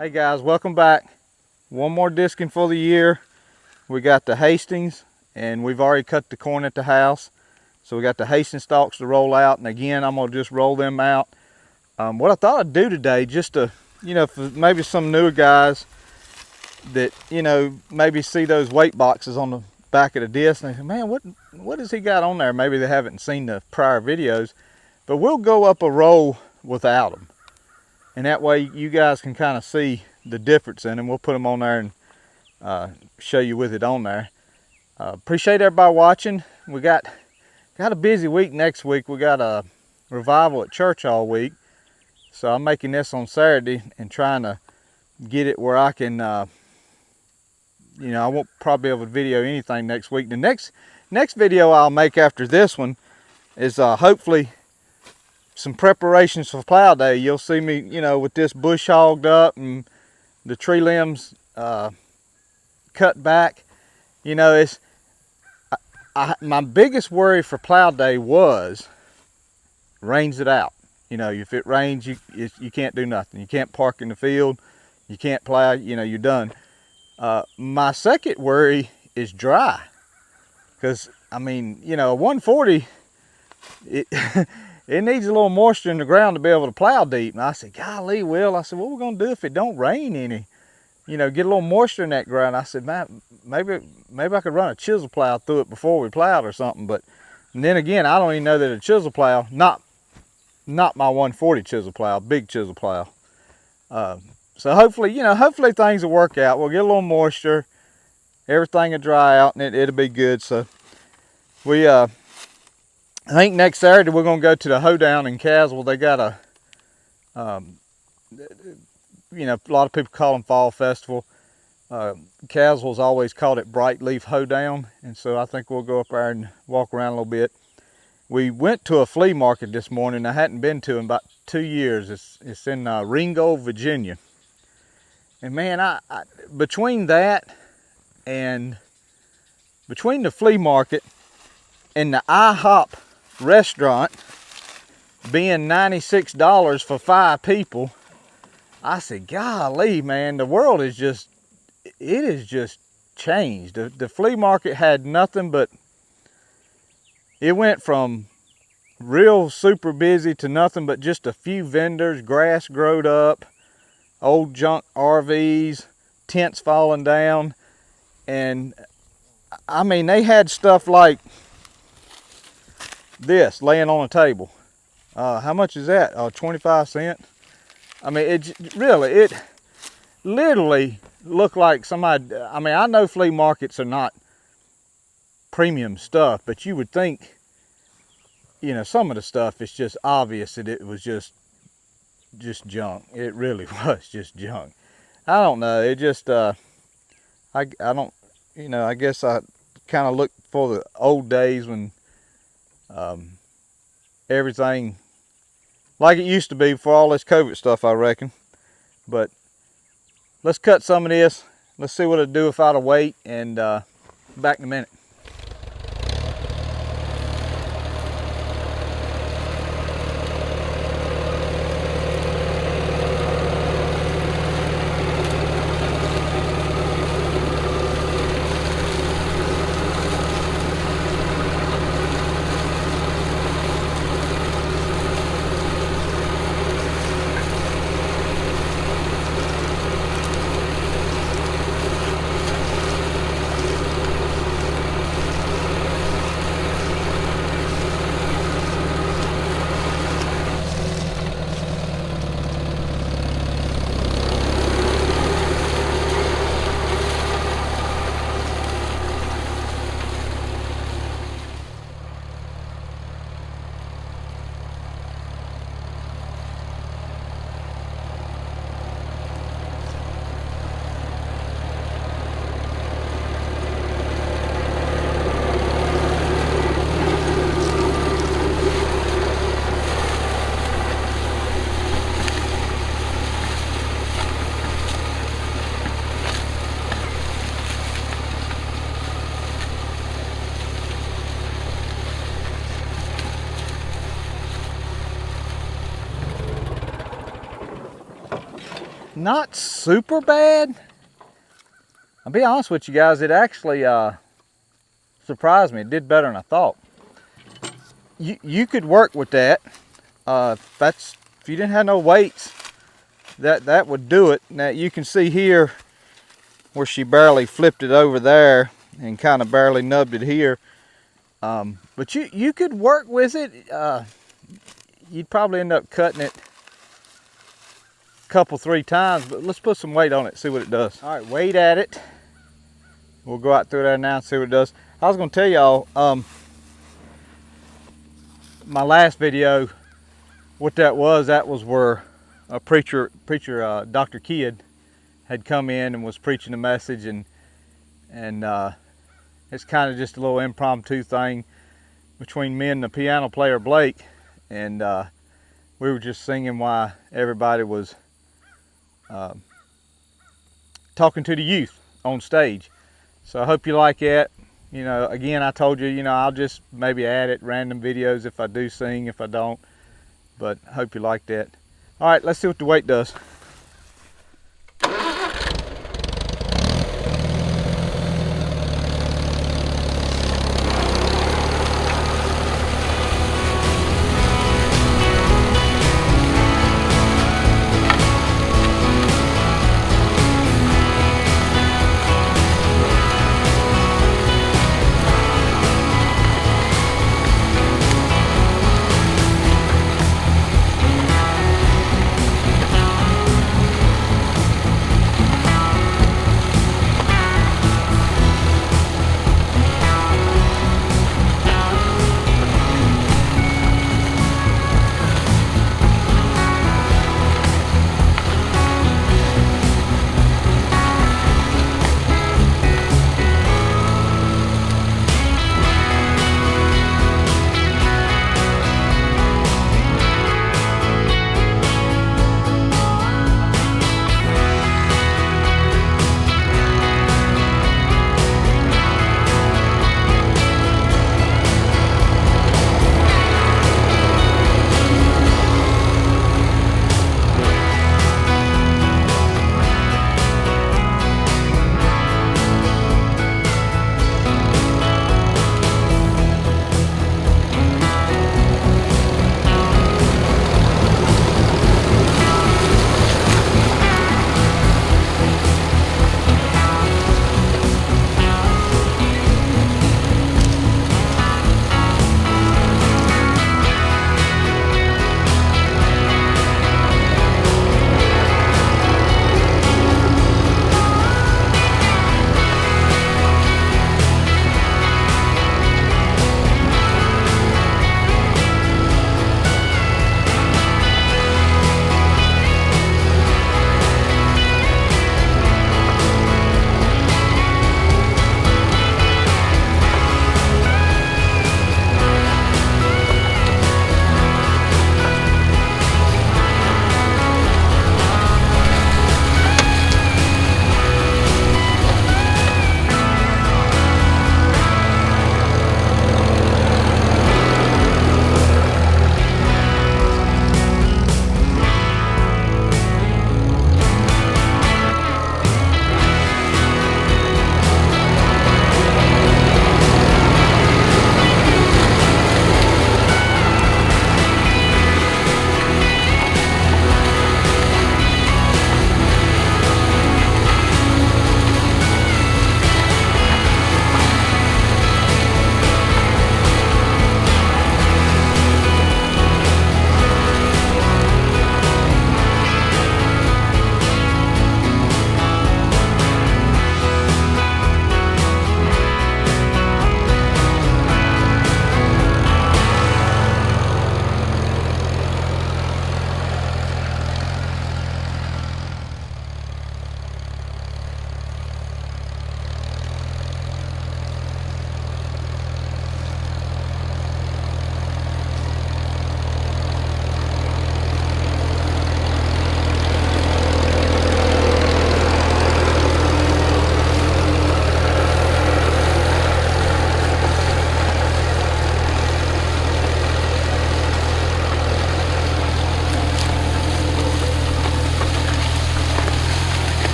Hey guys, welcome back. One more disking for the year. We got the Hastings, and we've already cut the corn at the house. So we got the Hastings stalks to roll out, and again, I'm gonna just roll them out. What I thought I'd do today, just to, for maybe some newer guys that, maybe see those weight boxes on the back of the disc, and they say, man, what has he got on there? Maybe they haven't seen the prior videos, but we'll go up a row without them. And that way you guys can kind of see the difference in them. We'll put them on there and show you with it on there. Appreciate everybody watching. We got a busy week next week. We got a revival at church all week. So I'm making this on Saturday and trying to get it where I can, I won't probably be able to video anything next week. The next video I'll make after this one is hopefully some preparations for Plow Day. You'll see me, with this bush hogged up and the tree limbs cut back. My biggest worry for Plow Day was rains it out. If it rains, you can't do nothing. You can't park in the field. You can't plow. You're done. My second worry is dry, because a 140, it needs a little moisture in the ground to be able to plow deep. And I said, golly, Will, what we're going to do if it don't rain any? Get a little moisture in that ground. I said, man, maybe I could run a chisel plow through it before we plowed or something. And then again, I don't even know that a chisel plow, not my 140 chisel plow, big chisel plow. So hopefully, hopefully things will work out. We'll get a little moisture, everything will dry out, and it'll be good. So I think next Saturday we're going to go to the hoedown in Caswell. They got a lot of people call them Fall Festival. Caswell's always called it Bright Leaf Hoedown, and so I think we'll go up there and walk around a little bit. We went to a flea market this morning. I hadn't been to in about 2 years. It's in Ringgold, Virginia. And man, I between that and between the flea market and the IHOP restaurant being $96 for 5 people, I said, golly, man, the world is just changed. The flea market had nothing but, it went from real super busy to nothing but just a few vendors, grass growed up, old junk RVs, tents falling down. And they had stuff like this laying on a table. How much is that? 25 cents. It literally looked like somebody, I know flea markets are not premium stuff, but you would think, some of the stuff is just obvious that it was just junk. It really was just junk. I don't know. It just, I don't, I guess I kind of look for the old days when everything like it used to be before all this COVID stuff, I reckon. But let's cut some of this. Let's see what it'd do if I'd have wait, and back in a minute. not super bad. I'll be honest with you guys, it actually surprised me. It did better than I thought. You could work with that. If you didn't have no weights, that would do it. Now you can see here where she barely flipped it over there and kind of barely nubbed it here. But you could work with it. You'd probably end up cutting it a couple, 3 times, but let's put some weight on it, see what it does. All right, weight at it. We'll go out through there now and see what it does. I was gonna tell y'all, my last video, what that was where a preacher, Dr. Kidd, had come in and was preaching a message, and it's kind of just a little impromptu thing between me and the piano player Blake, and we were just singing while everybody was talking to the youth on stage. So I hope you like that. You know, again, I told you, you know, I'll just maybe add it, random videos if I do sing, if I don't. But I hope you like that. All right, let's see what the weight does.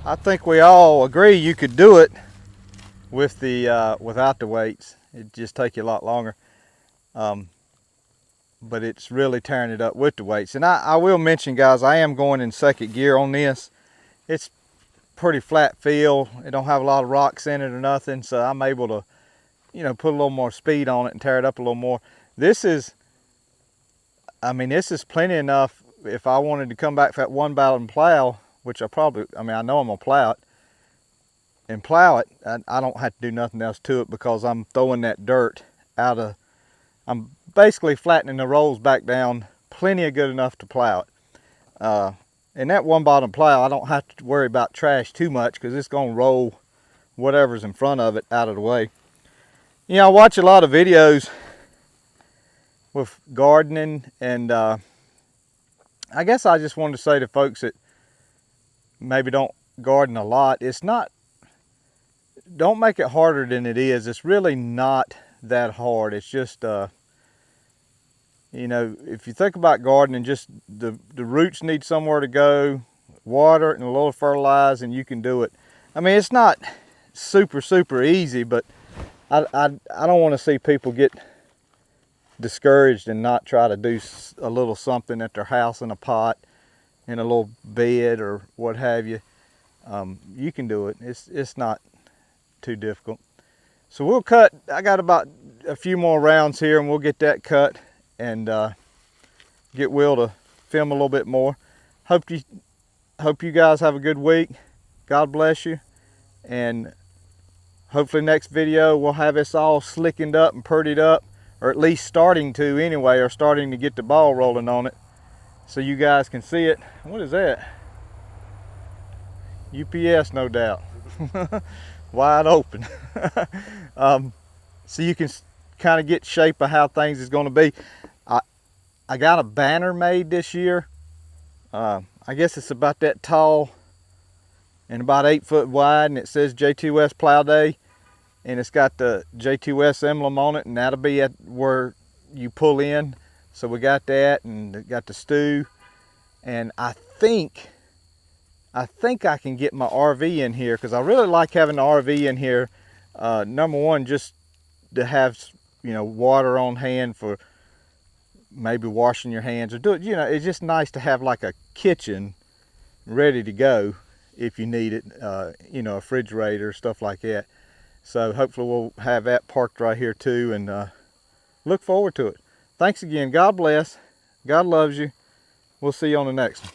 I think we all agree you could do it with the without the weights. It'd just take you a lot longer. But it's really tearing it up with the weights. And I will mention, guys, I am going in second gear on this. It's pretty flat feel. It don't have a lot of rocks in it or nothing, so I'm able to, you know, put a little more speed on it and tear it up a little more. This is, I mean, this is plenty enough. If I wanted to come back for that one ballot and plow, which I know I'm gonna plow it, and plow it, I don't have to do nothing else to it because I'm throwing that dirt out of, I'm basically flattening the rolls back down plenty of good enough to plow it. And that one bottom plow, I don't have to worry about trash too much because it's gonna roll whatever's in front of it out of the way. You know, I watch a lot of videos with gardening, and I guess I just wanted to say to folks that maybe don't garden a lot, it's not, don't make it harder than it is. It's really not that hard. It's just, you know, if you think about gardening, just the roots need somewhere to go, water it and a little fertilize, and you can do it. I mean, it's not super easy, but I don't want to see people get discouraged and not try to do a little something at their house in a pot, in a little bed or what have you. You can do it. It's not too difficult. So we'll cut. I got about a few more rounds here, and we'll get that cut and get Will to film a little bit more. Hope you guys have a good week. God bless you, and hopefully next video we'll have this all slickened up and purdied up, or at least starting to anyway, or starting to get the ball rolling on it, so you guys can see it. What is that? UPS, no doubt. Wide open. So you can kind of get shape of how things is going to be. I got a banner made this year. I guess it's about that tall and about 8 foot wide, and it says J2S Plow Day, and it's got the J2S emblem on it, and that'll be at where you pull in. So we got that, and got the stew, and I think I can get my RV in here, because I really like having the RV in here. Number one, just to have, you know, water on hand for maybe washing your hands, or do it, you know, it's just nice to have like a kitchen ready to go if you need it, you know, a refrigerator, stuff like that. So hopefully we'll have that parked right here too, and look forward to it. Thanks again. God bless. God loves you. We'll see you on the next one.